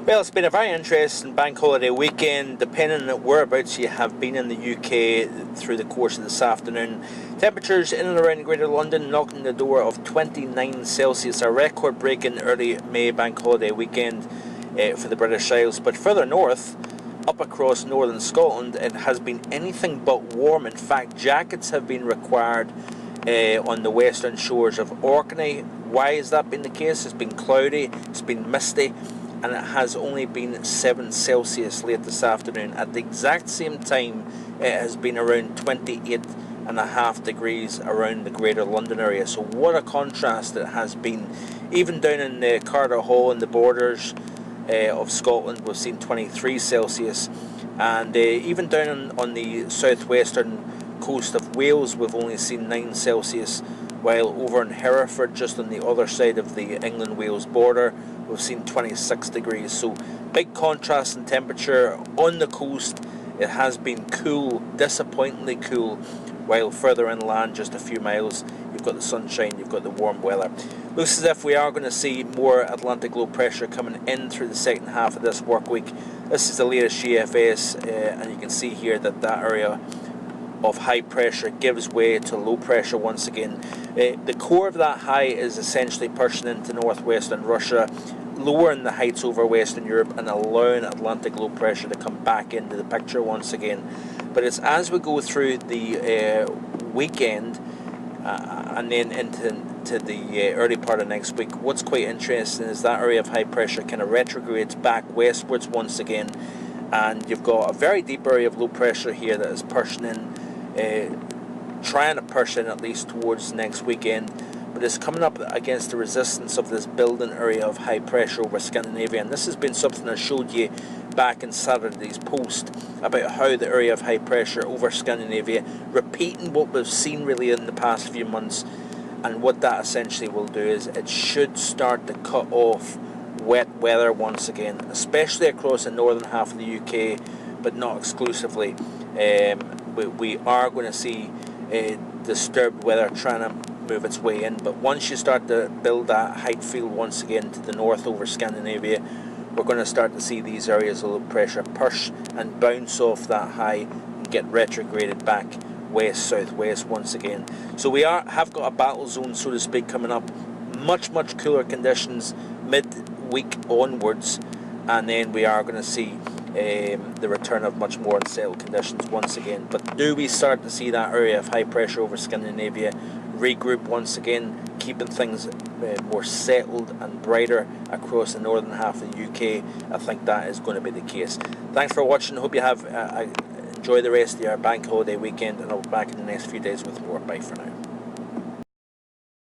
Well, it's been a very interesting bank holiday weekend, depending on whereabouts you have been in the UK through the course of this afternoon. Temperatures in and around Greater London knocking the door of 29 Celsius, a record-breaking early May bank holiday weekend for the British Isles. But further north, up across northern Scotland, it has been anything but warm. In fact, jackets have been required on the western shores of Orkney. Why has that been the case? It's been cloudy, it's been misty, and it has only been 7 Celsius late this afternoon. At the exact same time, it has been around 28.5 degrees around the Greater London area. So what a contrast it has been. Even down in Carter Hall and the borders of Scotland, we've seen 23 Celsius. And even down on the southwestern coast of Wales, we've only seen 9 Celsius. While over in Hereford, just on the other side of the England-Wales border, we've seen 26 degrees. So big contrast in temperature. On the coast, it has been cool, disappointingly cool, while further inland, just a few miles, you've got the sunshine, you've got the warm weather. Looks as if we are going to see more Atlantic low pressure coming in through the second half of this work week. This is the latest GFS, and you can see here that area of high pressure gives way to low pressure once again. The core of that high is essentially pushing into northwestern Russia, lowering the heights over Western Europe and allowing Atlantic low pressure to come back into the picture once again. But it's as we go through the weekend and then into the early part of next week, what's quite interesting is that area of high pressure kind of retrogrades back westwards once again, and you've got a very deep area of low pressure here that is pushing in, trying to push in at least towards next weekend, but it's coming up against the resistance of this building area of high pressure over Scandinavia. And this has been something I showed you back in Saturday's post about how the area of high pressure over Scandinavia, repeating what we've seen really in the past few months, and what that essentially will do is it should start to cut off wet weather once again, especially across the northern half of the UK, but not exclusively. We are going to see disturbed weather trying to move its way in, but once you start to build that height field once again to the north over Scandinavia, we're going to start to see these areas of low pressure push and bounce off that high and get retrograded back west-southwest once again. So we have got a battle zone, so to speak, coming up. Much cooler conditions mid-week onwards, and then we are going to see the return of much more unsettled conditions once again. But do we start to see that area of high pressure over Scandinavia regroup once again, keeping things more settled and brighter across the northern half of the UK? I think that is going to be the case. Thanks for watching. Hope you have enjoy the rest of your bank holiday weekend, and I'll be back in the next few days with more. Bye for now.